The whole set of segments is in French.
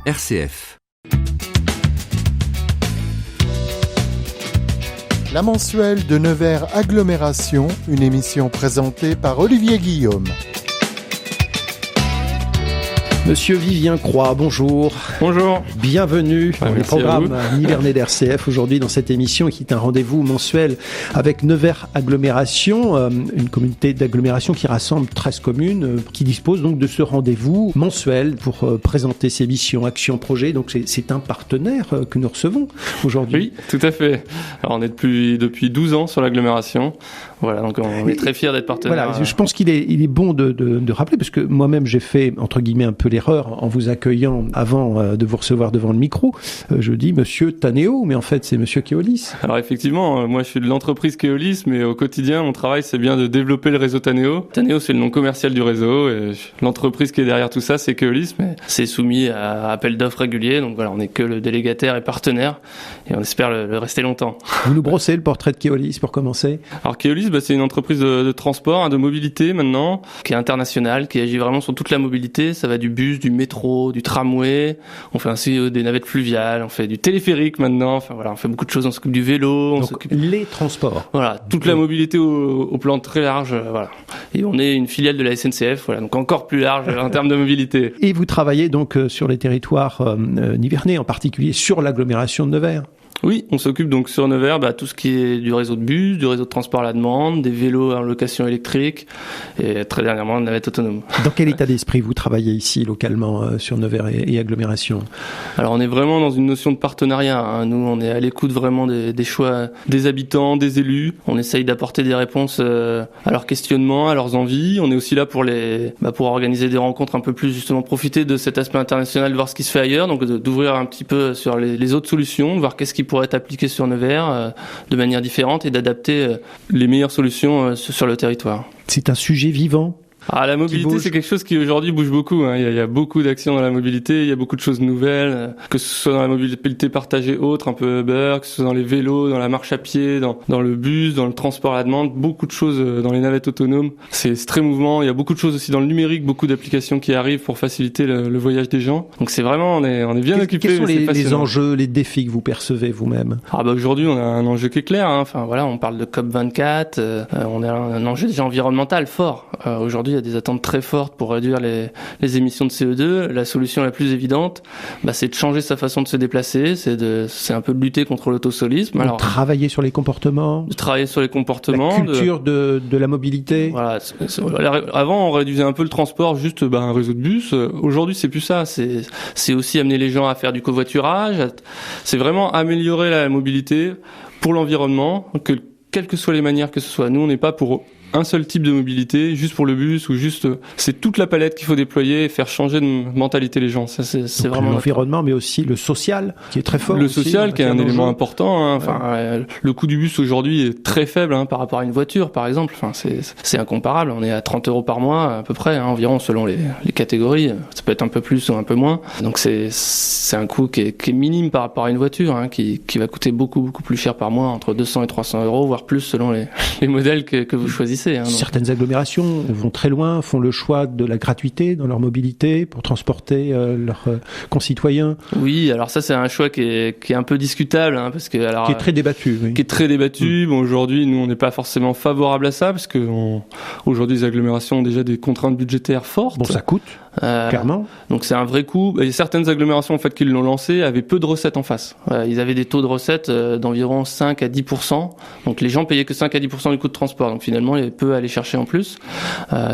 RCF. La mensuelle de Nevers Agglomération, une émission présentée par Olivier Guillaume. Monsieur Vivien Croix, bonjour. Bonjour. Bienvenue dans le programme Nivernais d'RCF aujourd'hui dans cette émission qui est un rendez-vous mensuel avec Nevers Agglomération, une communauté d'agglomération qui rassemble 13 communes, qui dispose donc de ce rendez-vous mensuel pour présenter ses missions, actions, projets. Donc c'est un partenaire que nous recevons aujourd'hui. Oui, tout à fait. Alors on est depuis 12 ans sur l'agglomération. Voilà, donc on est très fiers d'être partenaire. Voilà, je pense qu'il est bon de rappeler, parce que moi-même j'ai fait, entre guillemets, un peu l'erreur en vous accueillant avant de vous recevoir devant le micro. Je dis Monsieur Taneo, mais en fait c'est Monsieur Keolis. Alors effectivement, moi je suis de l'entreprise Keolis, mais au quotidien mon travail c'est bien de développer le réseau Taneo. Taneo c'est le nom commercial du réseau, et l'entreprise qui est derrière tout ça c'est Keolis, mais c'est soumis à appel d'offres réguliers, donc voilà, on n'est que le délégataire et partenaire, et on espère le rester longtemps. Vous nous brossez le portrait de Keolis pour commencer. Alors Keolis, c'est une entreprise de transport, de mobilité maintenant, qui est internationale, qui agit vraiment sur toute la mobilité. Ça va du bus, du métro, du tramway. On fait ainsi des navettes fluviales, on fait du téléphérique maintenant. Enfin voilà, on fait beaucoup de choses. On s'occupe du vélo, donc les transports. Voilà, toute la mobilité au plan très large. Voilà. Et on est une filiale de la SNCF. Voilà, donc encore plus large en termes de mobilité. Et vous travaillez donc sur les territoires nivernais, en particulier sur l'agglomération de Nevers. Oui, on s'occupe donc sur Nevers, tout ce qui est du réseau de bus, du réseau de transport à la demande, des vélos en location électrique et très dernièrement de navettes autonomes. Dans quel état d'esprit vous travaillez ici localement sur Nevers et agglomération ? Alors on est vraiment dans une notion de partenariat, hein. Nous on est à l'écoute vraiment des choix des habitants, des élus. On essaye d'apporter des réponses à leurs questionnements, à leurs envies. On est aussi là pour pour organiser des rencontres un peu plus, justement profiter de cet aspect international, de voir ce qui se fait ailleurs, donc d'ouvrir un petit peu sur les autres solutions, de voir qu'est-ce qui pourrait être appliqué sur Nevers de manière différente et d'adapter les meilleures solutions sur le territoire. C'est un sujet vivant. Ah, la mobilité, c'est quelque chose qui aujourd'hui bouge beaucoup, hein. Il y a beaucoup d'actions dans la mobilité, il y a beaucoup de choses nouvelles, que ce soit dans la mobilité partagée autre, un peu Uber, que ce soit dans les vélos, dans la marche à pied, dans le bus, dans le transport à la demande, beaucoup de choses dans les navettes autonomes. C'est très mouvant. Il y a beaucoup de choses aussi dans le numérique, beaucoup d'applications qui arrivent pour faciliter le voyage des gens. Donc c'est vraiment, on est bien occupés. Quels sont les enjeux, les défis que vous percevez vous-même ? Aujourd'hui, on a un enjeu qui est clair, hein. Enfin voilà, on parle de COP24, on a un enjeu déjà environnemental fort. Aujourd'hui, il y a des attentes très fortes pour réduire les émissions de CO2. La solution la plus évidente, c'est de changer sa façon de se déplacer, c'est un peu de lutter contre l'autosolisme. Alors, travailler sur les comportements. De travailler sur les comportements. La culture de la mobilité. Voilà. Avant, on réduisait un peu le transport, juste un réseau de bus. Aujourd'hui, c'est plus ça. C'est aussi amener les gens à faire du covoiturage. C'est vraiment améliorer la mobilité pour l'environnement, quelles que soient les manières que ce soit. Nous, on n'est pas pour un seul type de mobilité, juste pour le bus, ou juste, c'est toute la palette qu'il faut déployer et faire changer de mentalité les gens. Ça, c'est vraiment l'environnement, mais aussi le social, qui est très fort. Le social, qui est un élément important, hein. Enfin, le coût du bus aujourd'hui est très faible, hein, par rapport à une voiture, par exemple. Enfin, c'est incomparable. On est à 30 € par mois, à peu près, hein, environ, selon les catégories. Ça peut être un peu plus ou un peu moins. Donc c'est un coût qui est minime par rapport à une voiture, hein, qui va coûter beaucoup, beaucoup plus cher par mois, entre 200 et 300 €, voire plus selon les modèles que vous choisissez. Certaines agglomérations vont très loin, font le choix de la gratuité dans leur mobilité pour transporter leurs concitoyens. Oui, alors ça c'est un choix qui est un peu discutable, hein, parce que qui est très débattu. Oui. Qui est très débattu. Bon, aujourd'hui, nous on n'est pas forcément favorable à ça, parce que aujourd'hui les agglomérations ont déjà des contraintes budgétaires fortes. Bon, ça coûte. Clairement. Donc c'est un vrai coût. Et certaines agglomérations en fait qui l'ont lancé avaient peu de recettes en face. Ils avaient des taux de recettes d'environ 5 à 10%. Donc les gens payaient que 5 à 10% du coût de transport. Donc finalement il y avait peu à aller chercher en plus.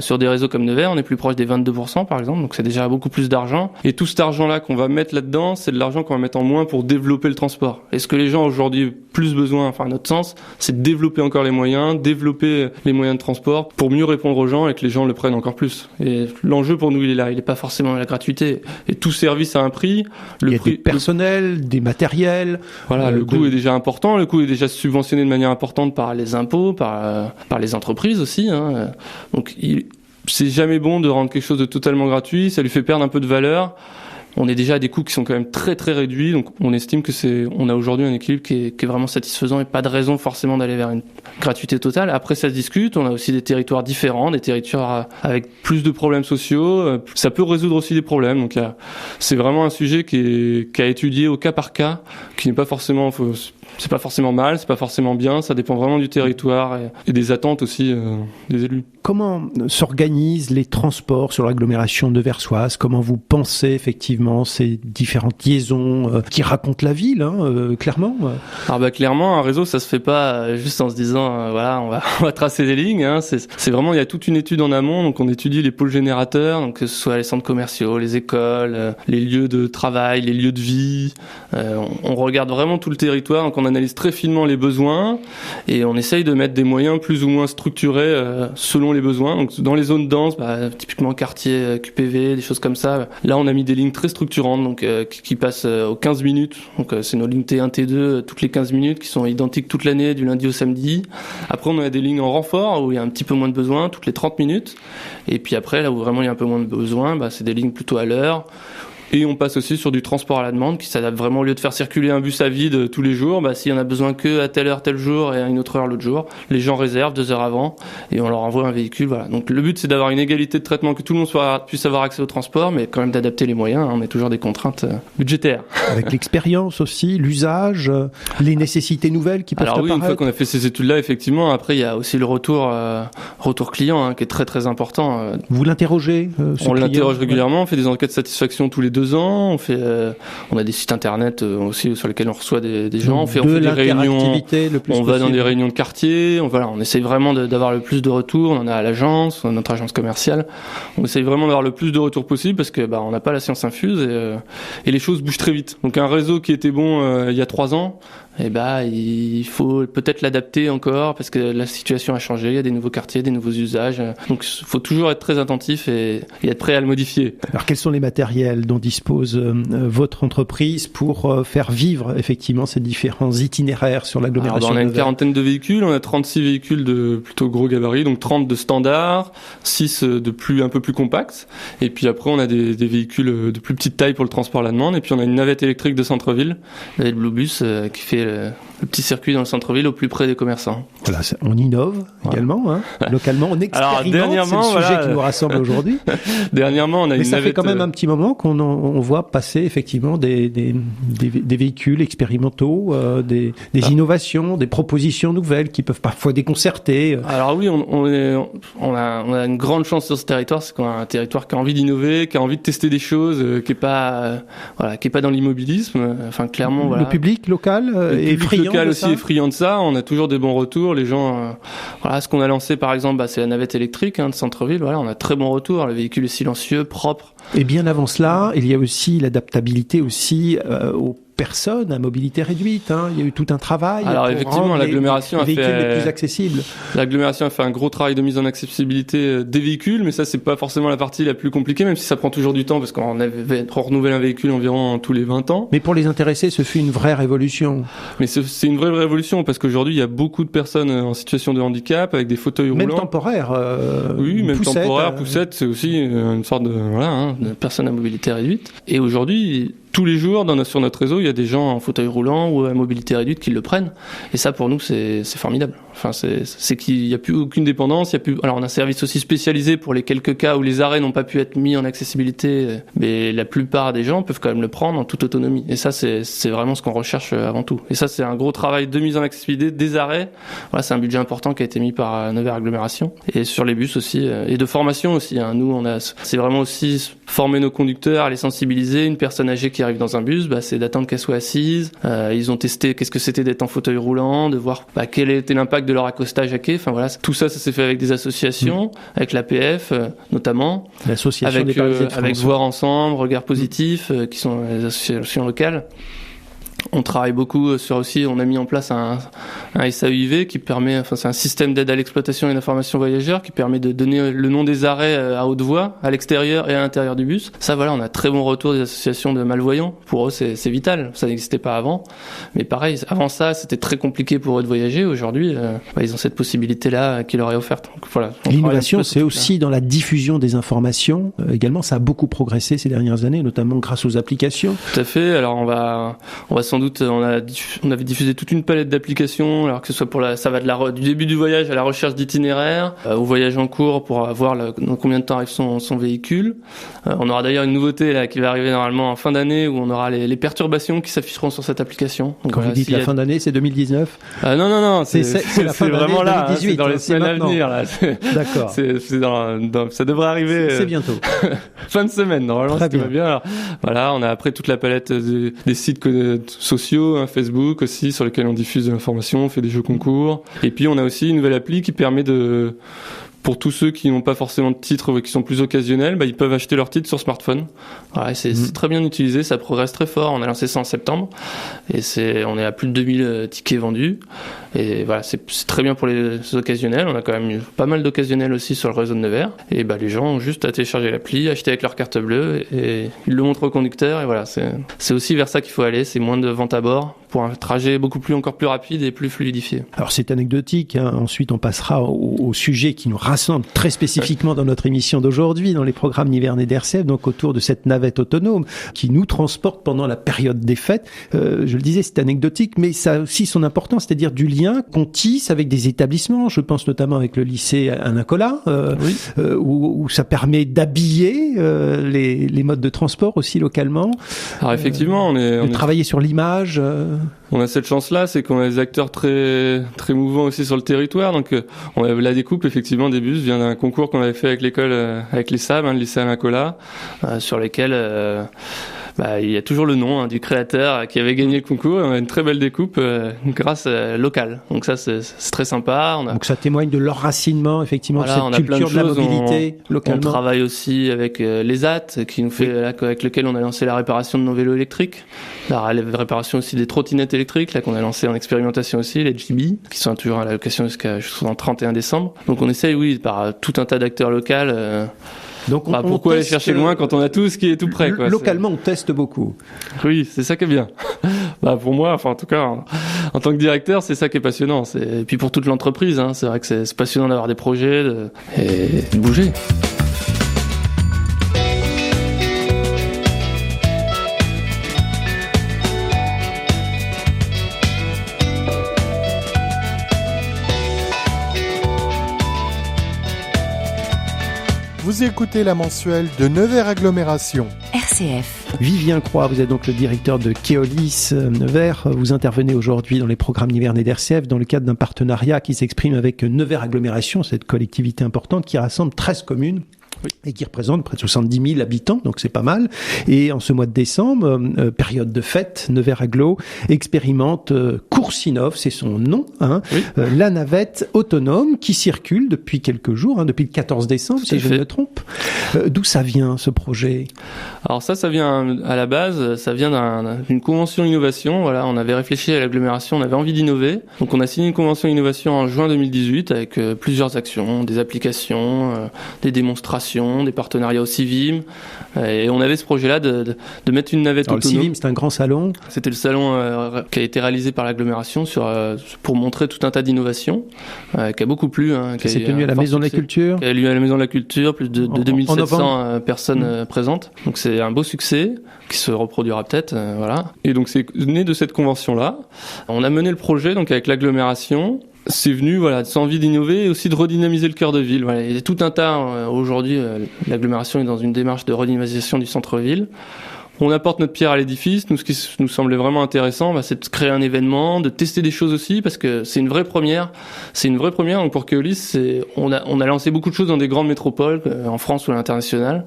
Sur des réseaux comme Nevers, on est plus proche des 22% par exemple. Donc c'est déjà beaucoup plus d'argent. Et tout cet argent-là qu'on va mettre là-dedans, c'est de l'argent qu'on va mettre en moins pour développer le transport. Et ce que les gens aujourd'hui ont plus besoin, enfin à notre sens, c'est de développer encore les moyens, développer les moyens de transport pour mieux répondre aux gens et que les gens le prennent encore plus. Et l'enjeu pour nous il est là. Il n'est pas forcément la gratuité. Et tout service a un prix. Il y a des personnels, des matériels. Voilà, le coût est déjà important. Le coût est déjà subventionné de manière importante par les impôts, par les entreprises aussi, hein. Donc, c'est jamais bon de rendre quelque chose de totalement gratuit. Ça lui fait perdre un peu de valeur. on est déjà à des coûts qui sont quand même très très réduits, donc on estime que on a aujourd'hui un équilibre qui est vraiment satisfaisant et pas de raison forcément d'aller vers une gratuité totale. Après, ça se discute. On a aussi des territoires différents, des territoires avec plus de problèmes sociaux. Ça peut résoudre aussi des problèmes. Donc c'est vraiment un sujet qui est à étudier au cas par cas, qui n'est pas forcément c'est pas forcément mal, c'est pas forcément bien, ça dépend vraiment du territoire et des attentes aussi des élus. Comment s'organisent les transports sur l'agglomération nevers-soise? Comment vous pensez effectivement ces différentes liaisons qui racontent la ville, clairement? Alors clairement, un réseau, ça se fait pas juste en se disant voilà, on va tracer des lignes. C'est vraiment, il y a toute une étude en amont, donc on étudie les pôles générateurs, donc que ce soit les centres commerciaux, les écoles, les lieux de travail, les lieux de vie. On regarde vraiment tout le territoire, donc on analyse très finement les besoins et on essaye de mettre des moyens plus ou moins structurés selon les besoins. Donc dans les zones denses, typiquement quartier QPV, des choses comme ça, là on a mis des lignes très structurantes, donc qui passent aux 15 minutes. Donc c'est nos lignes T1, T2 toutes les 15 minutes qui sont identiques toute l'année du lundi au samedi. Après on a des lignes en renfort où il y a un petit peu moins de besoin toutes les 30 minutes. Et puis après là où vraiment il y a un peu moins de besoin, c'est des lignes plutôt à l'heure. Et on passe aussi sur du transport à la demande qui s'adapte vraiment, au lieu de faire circuler un bus à vide tous les jours, s'il y en a besoin que à telle heure tel jour et à une autre heure l'autre jour, les gens réservent 2 heures avant et on leur envoie un véhicule. Voilà. Donc le but c'est d'avoir une égalité de traitement, que tout le monde puisse avoir accès au transport, mais quand même d'adapter les moyens. On a toujours des contraintes budgétaires. Avec l'expérience aussi, l'usage, les nécessités nouvelles qui peuvent apparaître. Alors oui, une fois qu'on a fait ces études-là, effectivement, après il y a aussi le retour client qui est très très important. Vous l'interrogez On l'interroge régulièrement, on fait des enquêtes de satisfaction tous les 2 ans, on a des sites internet aussi sur lesquels on reçoit des gens, on fait des réunions, on va dans des réunions de quartier, on essaye vraiment d'avoir le plus de retours, on en a à l'agence, notre agence commerciale, on essaye vraiment d'avoir le plus de retours possible parce que on n'a pas la science infuse et les choses bougent très vite. Donc un réseau qui était bon il y a 3 ans, il faut peut-être l'adapter encore parce que la situation a changé, il y a des nouveaux quartiers, des nouveaux usages. Donc il faut toujours être très attentif et être prêt à le modifier. Alors quels sont les matériels dont dispose votre entreprise pour faire vivre effectivement ces différents itinéraires sur l'agglomération? On a une quarantaine de véhicules, on a 36 véhicules de plutôt gros gabarits, donc 30 de standard, 6 un peu plus compacts. Et puis après on a des véhicules de plus petite taille pour le transport à la demande. Et puis on a une navette électrique de centre-ville, la Bluebus, qui fait le petit circuit dans le centre-ville au plus près des commerçants. Voilà, on innove également, localement, on expérimente, c'est le sujet qui nous rassemble aujourd'hui. Dernièrement, on a Mais ça fait quand même un petit moment qu'on voit passer effectivement des véhicules expérimentaux, des innovations, des propositions nouvelles qui peuvent parfois déconcerter. Alors oui, on a une grande chance sur ce territoire, c'est qu'on a un territoire qui a envie d'innover, qui a envie de tester des choses, qui est pas dans l'immobilisme. Enfin, clairement, Le public local est friand de ça. On a toujours des bons retours. Les gens, ce qu'on a lancé par exemple, c'est la navette électrique de centre-ville. Voilà, on a très bons retours. Le véhicule est silencieux, propre. Et bien avant cela, il y a aussi l'adaptabilité aussi aux personnes à mobilité réduite. Il y a eu tout un travail. Alors effectivement, l'agglomération a fait les plus accessibles. L'agglomération a fait un gros travail de mise en accessibilité des véhicules, mais ça c'est pas forcément la partie la plus compliquée, même si ça prend toujours du temps parce qu'on renouvelle un véhicule environ tous les 20 ans. Mais pour les intéressés, ce fut une vraie révolution. Mais c'est une vraie révolution parce qu'aujourd'hui il y a beaucoup de personnes en situation de handicap avec des fauteuils roulants. Même temporaire. Oui, même temporaire. Poussette, c'est aussi une sorte de personnes à mobilité réduite. Et aujourd'hui, tous les jours, sur notre réseau, il y a des gens en fauteuil roulant ou à mobilité réduite qui le prennent. Et ça, pour nous, c'est formidable. Enfin, c'est qu'il n'y a plus aucune dépendance. Alors, on a un service aussi spécialisé pour les quelques cas où les arrêts n'ont pas pu être mis en accessibilité. Mais la plupart des gens peuvent quand même le prendre en toute autonomie. Et ça, c'est vraiment ce qu'on recherche avant tout. Et ça, c'est un gros travail de mise en accessibilité des arrêts. Voilà, c'est un budget important qui a été mis par Nevers Agglomération. Et sur les bus aussi. Et de formation aussi. Nous, c'est vraiment aussi former nos conducteurs, les sensibiliser. Une personne âgée qui arrive dans un bus, c'est d'attendre qu'elle soit assise. Ils ont testé qu'est-ce que c'était d'être en fauteuil roulant, de voir quel était l'impact de leur accostage à quai. Enfin voilà, tout ça s'est fait avec des associations, avec l'APF notamment, l'association des paralysés de France, avec Voir Ensemble, Regard Positif, qui sont les associations locales. On travaille beaucoup sur aussi, on a mis en place un SAEIV qui permet, c'est un système d'aide à l'exploitation et d'information voyageurs qui permet de donner le nom des arrêts à haute voix, à l'extérieur et à l'intérieur du bus. Ça, voilà, on a très bon retour des associations de malvoyants. Pour eux, c'est vital. Ça n'existait pas avant. Mais pareil, avant ça, c'était très compliqué pour eux de voyager. Aujourd'hui, ils ont cette possibilité-là qui leur est offerte. Donc, voilà. L'innovation, c'est aussi dans la diffusion des informations. Également, ça a beaucoup progressé ces dernières années, notamment grâce aux applications. Tout à fait. Alors, on va sans doute, on avait diffusé toute une palette d'applications, alors que ce soit ça va du début du voyage à la recherche d'itinéraires, au voyage en cours pour voir dans combien de temps arrive son véhicule. On aura d'ailleurs une nouveauté là qui va arriver normalement en fin d'année où on aura les perturbations qui s'afficheront sur cette application. Donc, quand vous dites la fin d'année, c'est 2019 ? Non, c'est la fin d'année vraiment là, 2018, c'est dans les semaines à venir là. D'accord. Ça devrait arriver. C'est bientôt. Fin de semaine normalement. Très bien. Va bien. Alors, voilà, on a après toute la palette des sites sociaux, hein, Facebook aussi, sur lesquels on diffuse de l'information, on fait des jeux concours. Et puis on a aussi une nouvelle appli qui permet pour tous ceux qui n'ont pas forcément de titres ou qui sont plus occasionnels, ils peuvent acheter leur titre sur smartphone. Ouais, c'est très bien utilisé, ça progresse très fort. On a lancé ça en septembre et on est à plus de 2000 tickets vendus. Et voilà, c'est très bien pour les occasionnels. On a quand même eu pas mal d'occasionnels aussi sur le réseau de Nevers. Et les gens ont juste à télécharger l'appli, acheter avec leur carte bleue et ils le montrent au conducteur. Et voilà, c'est aussi vers ça qu'il faut aller. C'est moins de vente à bord pour un trajet encore plus rapide et plus fluidifié. Alors c'est anecdotique, hein. Ensuite on passera au sujet qui nous rassemble très spécifiquement dans notre émission d'aujourd'hui, dans les programmes Nivernais d'RCF, donc autour de cette navette autonome qui nous transporte pendant la période des fêtes. Je le disais, c'est anecdotique, mais ça a aussi son importance, c'est-à-dire du lien qu'on tisse avec des établissements. Je pense notamment avec le lycée Anna-Colas, où ça permet d'habiller les modes de transport aussi localement. Alors effectivement, on travailler sur l'image. On a cette chance-là, c'est qu'on a des acteurs très très mouvants aussi sur le territoire. Donc la découpe effectivement des bus vient d'un concours qu'on avait fait avec l'école, avec les SAB, le lycée Anna-Colas, sur lesquels il y a toujours le nom du créateur qui avait gagné le concours. On a une très belle découpe grâce locale. Donc ça c'est très sympa. Donc ça témoigne de leur racinement effectivement, de cette culture de la mobilité localement. On travaille aussi avec les AT qui nous fait avec lequel on a lancé la réparation de nos vélos électriques, la réparation aussi des trottinettes électriques là qu'on a lancé en expérimentation aussi, les GB qui sont toujours à la location jusqu'au 31 décembre. Donc on essaye par tout un tas d'acteurs locaux. Donc pourquoi aller chercher loin quand on a tout ce qui est tout près quoi. Localement, on teste beaucoup. Oui, c'est ça qui est bien. Pour moi, en tout cas, en tant que directeur, c'est ça qui est passionnant. Et puis pour toute l'entreprise, hein, c'est vrai que c'est passionnant d'avoir des projets et de bouger. Vous écoutez la mensuelle de Nevers Agglomération. RCF. Vivien Croix, vous êtes donc le directeur de Keolis Nevers. Vous intervenez aujourd'hui dans les programmes Nivernais d'RCF dans le cadre d'un partenariat qui s'exprime avec Nevers Agglomération, cette collectivité importante qui rassemble 13 communes. Oui. Et qui représente près de 70 000 habitants, donc c'est pas mal. Et en ce mois de décembre, période de fête, Nevers Agglo expérimente Coursinov, c'est son nom, la navette autonome qui circule depuis quelques jours, depuis le 14 décembre, si je ne me trompe. D'où ça vient, ce projet ? Alors ça vient à la base, ça vient d'une convention innovation. Voilà, on avait réfléchi à l'agglomération, on avait envie d'innover. Donc on a signé une convention innovation en juin 2018 avec plusieurs actions, des applications, des démonstrations, des partenariats au CIVIM, et on avait ce projet-là de mettre une navette autonome. Le CIVIM, c'est un grand salon. C'était le salon qui a été réalisé par l'agglomération pour montrer tout un tas d'innovations, qui a beaucoup plu. Qui s'est tenu à la Maison de la Culture. Qui a eu à la Maison de la Culture, plus de 2700 personnes présentes. Donc c'est un beau succès qui se reproduira peut-être, voilà. Et donc c'est né de cette convention-là. On a mené le projet donc avec l'agglomération. C'est venu, cette envie d'innover et aussi de redynamiser le cœur de ville. Voilà, il y a tout un tas, aujourd'hui, l'agglomération est dans une démarche de redynamisation du centre-ville. On apporte notre pierre à l'édifice. Nous, ce qui nous semblait vraiment intéressant, c'est de créer un événement, de tester des choses aussi, parce que c'est une vraie première. C'est une vraie première. Donc pour Keolis, on a lancé beaucoup de choses dans des grandes métropoles, en France ou à l'international.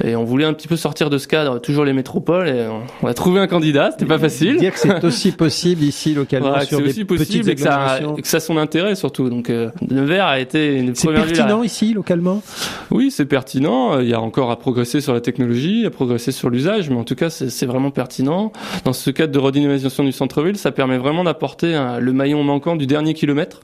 Et on voulait un petit peu sortir de ce cadre, toujours les métropoles. Et on a trouvé un candidat. C'était pas facile. Dire que c'est aussi possible ici localement sur des petites agglomérations. Et que ça a son intérêt surtout. Donc Nevers a été une première ville. C'est pertinent ici localement. Oui, c'est pertinent. Il y a encore à progresser sur la technologie, à progresser sur l'usage, mais en tout tout cas, c'est vraiment pertinent. Dans ce cadre de redynamisation du centre-ville, ça permet vraiment d'apporter le maillon manquant du dernier kilomètre.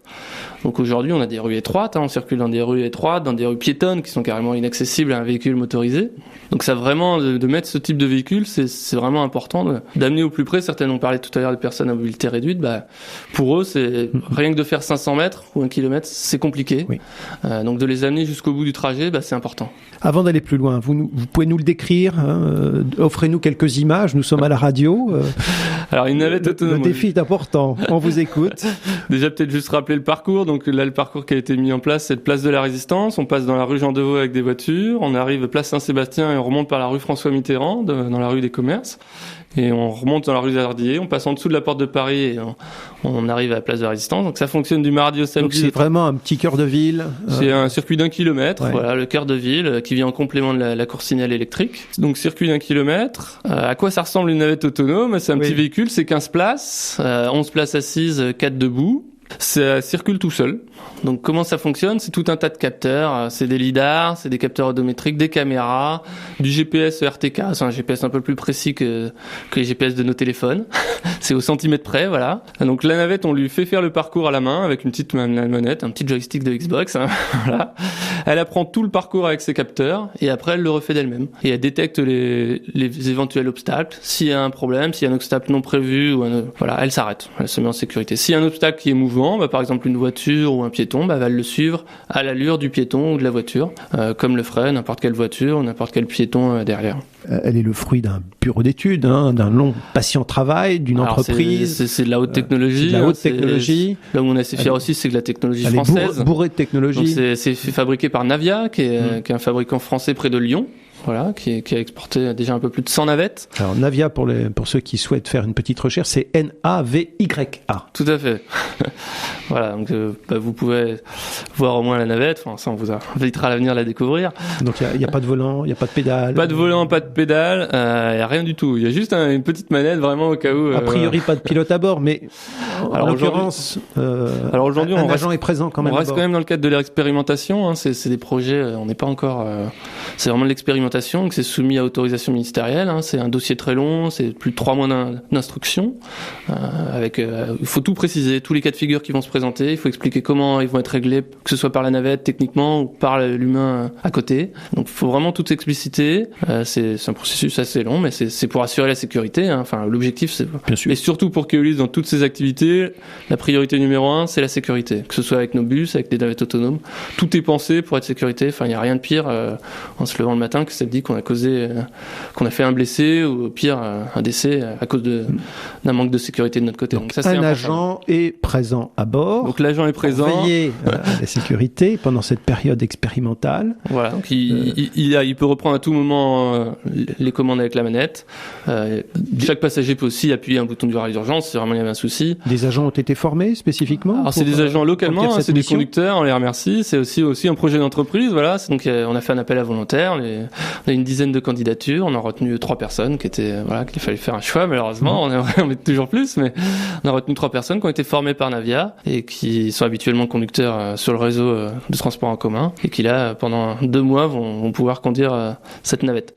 Donc aujourd'hui, on a des rues étroites, on circule dans des rues étroites, dans des rues piétonnes qui sont carrément inaccessibles à un véhicule motorisé. Donc ça vraiment, de mettre ce type de véhicule, c'est vraiment important d'amener au plus près. Certaines ont parlé tout à l'heure de personnes à mobilité réduite. Pour eux, c'est rien que de faire 500 mètres ou 1 kilomètre, c'est compliqué. Oui. Donc de les amener jusqu'au bout du trajet, c'est important. Avant d'aller plus loin, vous pouvez nous le décrire, offrez-nous quelques images, nous sommes à la radio. Alors une navette autonome. Le défi est important, on vous écoute. Déjà peut-être juste rappeler le parcours. Donc là, le parcours qui a été mis en place, c'est place de la Résistance. On passe dans la rue Jean Deveau avec des voitures. On arrive place Saint-Sébastien et on remonte par la rue François Mitterrand, dans la rue des Commerces. Et on remonte dans la rue des Ardillers, on passe en dessous de la porte de Paris et on arrive à la place de la Résistance. Donc ça fonctionne du mardi au samedi. Donc c'est vraiment un petit cœur de ville. C'est un circuit d'1 kilomètre, voilà, le cœur de ville qui vient en complément de la coursinelle électrique. Donc circuit d'1 kilomètre. À quoi ça ressemble une navette autonome? C'est un petit véhicule, c'est 15 places, 11 places assises, 4 debout. Ça circule tout seul. Donc comment ça fonctionne? C'est tout un tas de capteurs, c'est des lidars, c'est des capteurs odométriques, des caméras, du GPS RTK, c'est un GPS un peu plus précis que les GPS de nos téléphones. C'est au centimètre près, voilà. Donc la navette, on lui fait faire le parcours à la main avec une petite manette, un petit joystick de Xbox, voilà. Elle apprend tout le parcours avec ses capteurs et après elle le refait d'elle-même. Et elle détecte les éventuels obstacles. S'il y a un problème, s'il y a un obstacle non prévu, voilà, elle s'arrête, elle se met en sécurité. S'il y a un obstacle qui est mouvant, par exemple une voiture ou un piéton, va le suivre à l'allure du piéton ou de la voiture, comme le ferait n'importe quelle voiture ou n'importe quel piéton derrière. Elle est le fruit d'un bureau d'études, d'un long patient travail, d'une entreprise. C'est de la haute technologie. De la haute technologie. Là où on est assez fier aussi, c'est que la technologie française. Elle est bourrée de technologie. Donc c'est fabriqué par Navia, qui est un fabricant français près de Lyon. Voilà, qui a exporté déjà un peu plus de 100 navettes. Alors Navia, pour ceux qui souhaitent faire une petite recherche, c'est N-A-V-Y-A. Tout à fait. Voilà, donc vous pouvez voir au moins la navette. Enfin, ça, on vous invitera à l'avenir à la découvrir. Donc il n'y a pas de volant, il n'y a pas de pédale. Pas de volant, pas de pédale, il n'y a rien du tout. Il y a juste une petite manette vraiment au cas où. A priori, pas de pilote à bord, mais en l'occurrence, aujourd'hui, un agent est présent quand même. On reste quand même dans le cadre de l'expérimentation. C'est des projets, on n'est pas encore. C'est vraiment de l'expérimentation. Donc c'est soumis à autorisation ministérielle. C'est un dossier très long, c'est plus de 3 mois d'instruction. Il faut tout préciser, tous les cas de figure qui vont se présenter. Il faut expliquer comment ils vont être réglés, que ce soit par la navette techniquement ou par l'humain à côté. Donc il faut vraiment tout expliciter. C'est un processus assez long, mais c'est pour assurer la sécurité. Enfin, l'objectif, c'est bien sûr. Et surtout pour Keolis, dans toutes ces activités, la priorité numéro 1, c'est la sécurité. Que ce soit avec nos bus, avec des navettes autonomes, tout est pensé pour être sécurité. Enfin, il n'y a rien de pire en se levant le matin que celle dit qu'on a fait un blessé ou au pire un décès à cause d'un manque de sécurité de notre côté. Donc ça, c'est un agent est présent à bord. Donc l'agent est présent. Pour veiller à la sécurité pendant cette période expérimentale. Voilà. Donc il peut reprendre à tout moment les commandes avec la manette. Chaque passager peut aussi appuyer un bouton du virage d'urgence si vraiment il y avait un souci. Des agents ont été formés spécifiquement? Alors c'est des agents localement, c'est des conducteurs, on les remercie. C'est aussi un projet d'entreprise. Voilà. Donc on a fait un appel à volontaires. On a une dizaine de candidatures, on a retenu 3 personnes qu'il fallait faire un choix, malheureusement, on aimerait toujours plus, mais on a retenu 3 personnes qui ont été formées par Navia et qui sont habituellement conducteurs sur le réseau de transport en commun et qui là, pendant 2 mois, vont pouvoir conduire cette navette.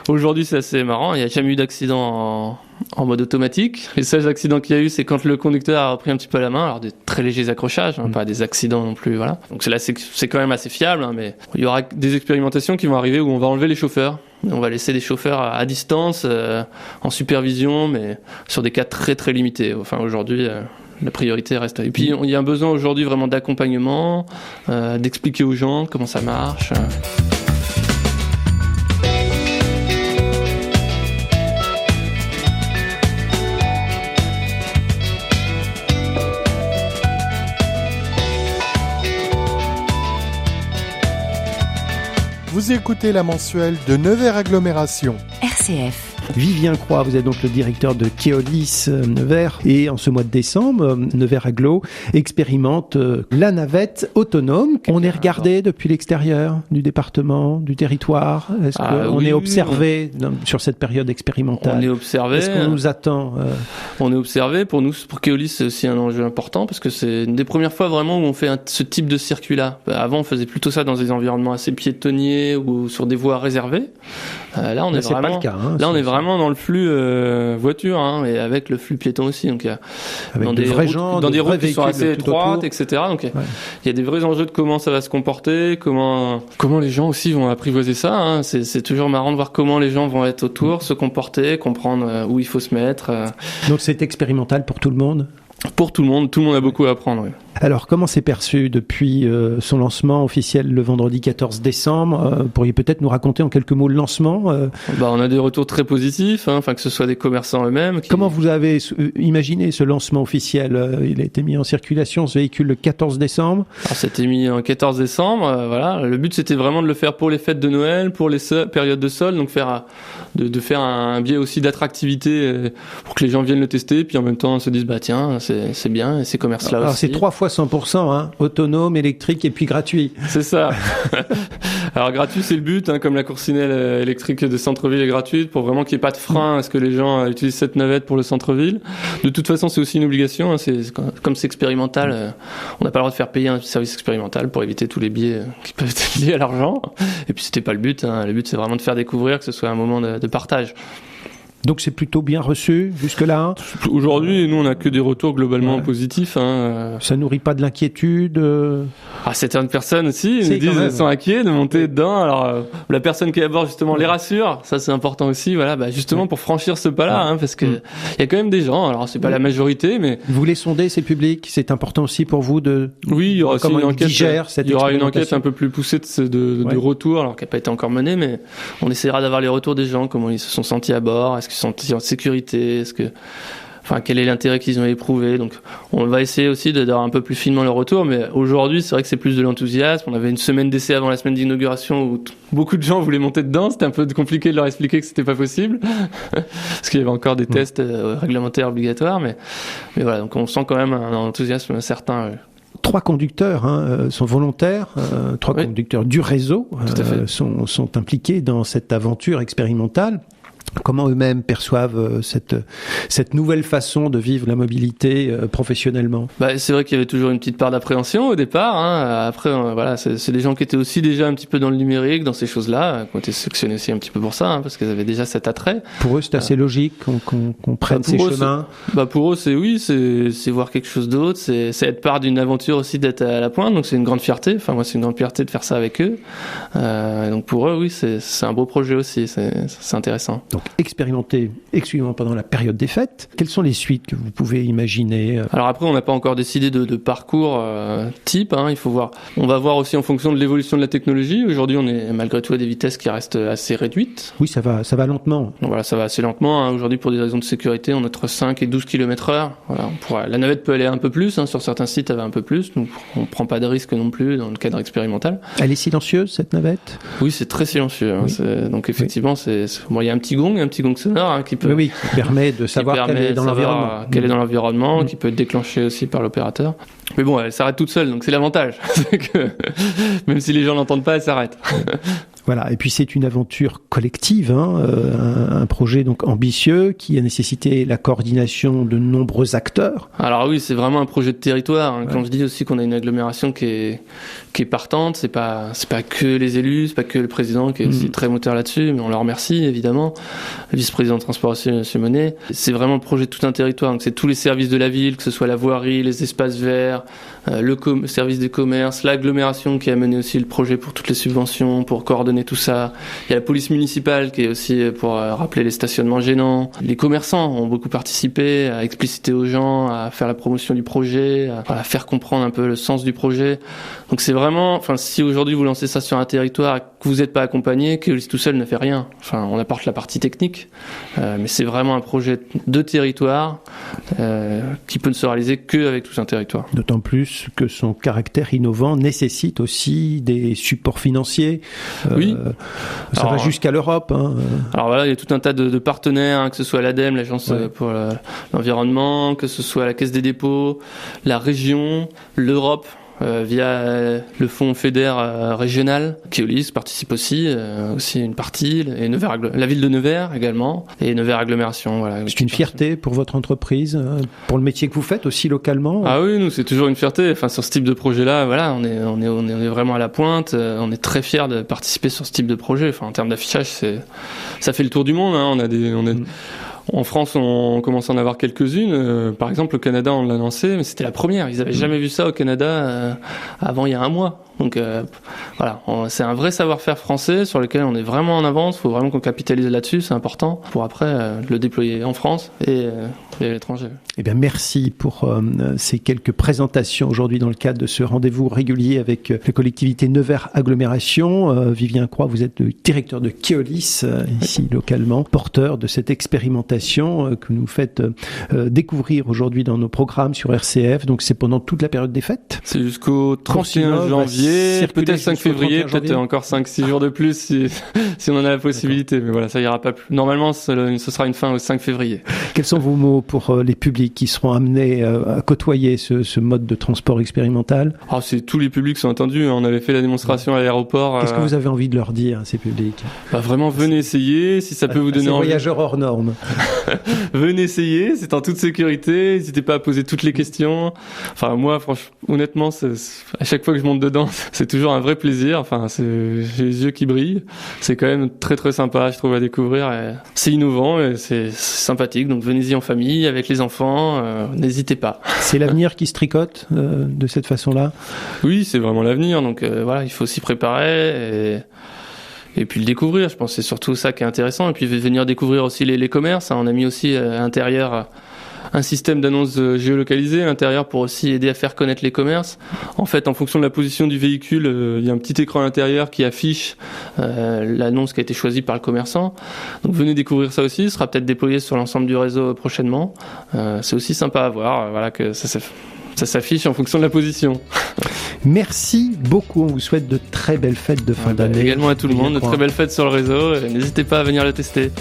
Aujourd'hui, c'est assez marrant, il n'y a jamais eu d'accident en mode automatique. Les seuls accidents qu'il y a eu, c'est quand le conducteur a repris un petit peu la main, alors des très légers accrochages, pas des accidents non plus, voilà. Donc là, c'est quand même assez fiable, mais il y aura des expérimentations qui vont arriver où on va enlever les chauffeurs. On va laisser des chauffeurs à distance, en supervision, mais sur des cas très très limités. Enfin, aujourd'hui, la priorité reste. Et puis, il y a un besoin aujourd'hui vraiment d'accompagnement, d'expliquer aux gens comment ça marche. Vous écoutez la mensuelle de Nevers Agglomération. RCF. Vivien Croix, vous êtes donc le directeur de Keolis Nevers et en ce mois de décembre, Nevers Agglo expérimente la navette autonome. On est regardé depuis l'extérieur du département, du territoire. Est-ce qu'on est observé sur cette période expérimentale? On est observé. Est-ce qu'on nous attend? On est observé. Pour nous, pour Keolis, c'est aussi un enjeu important parce que c'est une des premières fois vraiment où on fait ce type de circuit-là. Avant, on faisait plutôt ça dans des environnements assez piétonniers ou sur des voies réservées. Là, on est vraiment. C'est pas le cas. Là, on est vraiment vraiment dans le flux voiture, et avec le flux piéton aussi. Donc, il y a avec dans des routes qui sont assez étroites, etc. Donc, il y a des vrais enjeux de comment ça va se comporter, comment les gens aussi vont apprivoiser ça. C'est toujours marrant de voir comment les gens vont être autour, se comporter, comprendre où il faut se mettre. Donc, c'est expérimental pour tout le monde? Pour tout le monde a beaucoup à apprendre. Oui. Alors, comment c'est perçu depuis son lancement officiel le vendredi 14 décembre? Pourriez peut-être nous raconter en quelques mots le lancement? On a des retours très positifs, que ce soit des commerçants eux-mêmes. Comment vous avez imaginé ce lancement officiel? Il a été mis en circulation, ce véhicule, le 14 décembre. Alors, c'était mis en 14 décembre, voilà. Le but, c'était vraiment de le faire pour les fêtes de Noël, pour les périodes de soldes, donc de faire un biais aussi d'attractivité pour que les gens viennent le tester, puis en même temps se disent, tiens, c'est bien, et ces commerces-là aussi. Alors, c'est 3 fois 100%, autonome, électrique et puis gratuit. C'est ça. Alors gratuit, c'est le but, comme la coursinelle électrique de centre-ville est gratuite, pour vraiment qu'il n'y ait pas de frein à ce que les gens utilisent cette navette pour le centre-ville. De toute façon, c'est aussi une obligation, comme c'est expérimental, on n'a pas le droit de faire payer un service expérimental pour éviter tous les biais qui peuvent être liés à l'argent. Et puis c'était pas le but, le but c'est vraiment de faire découvrir, que ce soit un moment de partage. Donc c'est plutôt bien reçu jusque-là. Aujourd'hui, nous on n'a que des retours globalement positifs. Ça nourrit pas de l'inquiétude. Certaines personnes aussi nous disent qu'elles sont inquiets de monter dedans. Alors la personne qui est à bord justement les rassure. Ça c'est important aussi. Voilà, justement pour franchir ce pas-là, parce que il y a quand même des gens. Alors c'est pas la majorité, mais vous voulez sonder ces publics. C'est important aussi pour vous de. Oui, il y aura aussi une enquête. Il y aura une enquête un peu plus poussée de retour, alors qu'elle n'a pas été encore menée, mais on essaiera d'avoir les retours des gens, comment ils se sont sentis à bord. Est-ce qu'ils sont en sécurité, quel est l'intérêt qu'ils ont éprouvé. Donc on va essayer aussi d'avoir un peu plus finement le retour, mais aujourd'hui c'est vrai que c'est plus de l'enthousiasme. On avait une semaine d'essai avant la semaine d'inauguration où beaucoup de gens voulaient monter dedans. C'était un peu compliqué de leur expliquer que c'était pas possible parce qu'il y avait encore des tests réglementaires obligatoires, mais voilà, donc on sent quand même un enthousiasme certain. 3 conducteurs sont volontaires, 3 conducteurs du réseau sont impliqués dans cette aventure expérimentale. Comment eux-mêmes perçoivent cette nouvelle façon de vivre la mobilité professionnellement? C'est vrai qu'il y avait toujours une petite part d'appréhension au départ. Après, c'est des gens qui étaient aussi déjà un petit peu dans le numérique, dans ces choses-là, qui ont été sélectionnés aussi un petit peu pour ça, parce qu'ils avaient déjà cet attrait. Pour eux, c'est assez logique qu'on prenne ces chemins. Pour eux, c'est voir quelque chose d'autre, c'est être part d'une aventure aussi, d'être à la pointe. Donc c'est une grande fierté. Enfin moi, c'est une grande fierté de faire ça avec eux. Donc pour eux, oui, c'est un beau projet aussi. C'est intéressant. Donc expérimenter exclusivement pendant la période des fêtes. Quelles sont les suites que vous pouvez imaginer? Alors après, on n'a pas encore décidé de parcours type. Il faut voir. On va voir aussi en fonction de l'évolution de la technologie. Aujourd'hui, on est malgré tout à des vitesses qui restent assez réduites. Oui, ça va lentement. Donc voilà, ça va assez lentement. Aujourd'hui, pour des raisons de sécurité, on est entre 5 et 12 km/h. Voilà, la navette peut aller un peu plus. Sur certains sites, elle va un peu plus. Donc on prend pas de risque non plus dans le cadre expérimental. Elle est silencieuse, cette navette? Oui, c'est très silencieux. Oui. Donc effectivement, il y a un petit gong sonore qui peut qui permet de savoir qu'elle est dans l'environnement. Qu'elle est dans l'environnement, qui peut être déclenchée aussi par l'opérateur. Mais bon, elle s'arrête toute seule, donc c'est l'avantage. C'est que même si les gens l'entendent pas, elle s'arrête. Voilà, et puis c'est une aventure collective, un projet donc ambitieux qui a nécessité la coordination de nombreux acteurs. Alors oui, c'est vraiment un projet de territoire. Quand je dis aussi qu'on a une agglomération qui est partante, c'est pas que les élus, c'est pas que le président qui est aussi très moteur là-dessus, mais on le remercie évidemment. Le vice-président de transport aussi, M. Monet. C'est vraiment le projet de tout un territoire. Donc c'est tous les services de la ville, que ce soit la voirie, les espaces verts, le service des commerces, l'agglomération qui a mené aussi le projet pour toutes les subventions, pour coordonner tout ça. Il y a la police municipale qui est aussi pour rappeler les stationnements gênants. Les commerçants ont beaucoup participé à expliciter aux gens, à faire la promotion du projet, à faire comprendre un peu le sens du projet. Donc c'est vraiment, si aujourd'hui vous lancez ça sur un territoire et que vous n'êtes pas accompagné, Keolis tout seul ne fait rien. On apporte la partie technique, mais c'est vraiment un projet de territoire qui peut ne se réaliser qu'avec tout un territoire. D'autant plus que son caractère innovant nécessite aussi des supports financiers. Oui. Ça va jusqu'à l'Europe. Alors voilà, il y a tout un tas de partenaires, que ce soit l'ADEME, l'Agence pour l'environnement, que ce soit la Caisse des dépôts, la région, l'Europe. via le fonds FEDER régional. Keolis participe aussi une partie, et la ville de Nevers également, et Nevers Agglomération. Voilà. C'est une fierté pour votre entreprise, pour le métier que vous faites aussi localement? Ah oui, nous c'est toujours une fierté. Enfin, sur ce type de projet-là, voilà, on est vraiment à la pointe. On est très fiers de participer sur ce type de projet. Enfin, en termes d'affichage, ça fait le tour du monde. Hein. En France, on commence à en avoir quelques-unes. Par exemple, au Canada, on l'a lancé, mais c'était la première. Ils n'avaient jamais vu ça au Canada avant il y a un mois. Donc voilà, c'est un vrai savoir-faire français sur lequel on est vraiment en avance. Il faut vraiment qu'on capitalise là-dessus, c'est important pour après le déployer en France et à l'étranger. Eh bien, merci pour ces quelques présentations aujourd'hui dans le cadre de ce rendez-vous régulier avec la collectivité Nevers Agglomération. Vivien Croix, vous êtes le directeur de Keolis, ici localement, porteur de cette expérimentation que nous faites découvrir aujourd'hui dans nos programmes sur RCF. Donc c'est pendant toute la période des fêtes? C'est jusqu'au 31 janvier. Peut-être 5 février, peut-être encore 5-6 jours de plus si on en a la possibilité. D'accord. Mais voilà, ça ira pas plus. Normalement, ce sera une fin au 5 février. Quels sont vos mots pour les publics qui seront amenés à côtoyer ce mode de transport expérimental? C'est tous les publics sont attendus. On avait fait la démonstration à l'aéroport. Qu'est-ce que vous avez envie de leur dire à ces publics? Vraiment, venez essayer. Si ça peut vous donner envie. Voyageurs hors normes. Venez essayer. C'est en toute sécurité. N'hésitez pas à poser toutes les questions. Enfin, moi, franchement, honnêtement, à chaque fois que je monte dedans, c'est toujours un vrai plaisir. Enfin, j'ai les yeux qui brillent. C'est quand même très très sympa, je trouve, à découvrir. C'est innovant et c'est sympathique. Donc venez-y en famille, avec les enfants. N'hésitez pas. C'est l'avenir qui se tricote de cette façon-là? Oui, c'est vraiment l'avenir. Donc voilà, il faut s'y préparer et puis le découvrir. Je pense que c'est surtout ça qui est intéressant. Et puis venir découvrir aussi les commerces. On a mis aussi à l'intérieur un système d'annonce géolocalisée à l'intérieur pour aussi aider à faire connaître les commerces. En fait, en fonction de la position du véhicule, il y a un petit écran à l'intérieur qui affiche l'annonce qui a été choisie par le commerçant. Donc venez découvrir ça aussi, ce sera peut-être déployé sur l'ensemble du réseau prochainement. C'est aussi sympa à voir, voilà, que ça s'affiche en fonction de la position. Merci beaucoup, on vous souhaite de très belles fêtes de fin d'année. Également à tout le monde, de très belles fêtes sur le réseau, n'hésitez pas à venir le tester.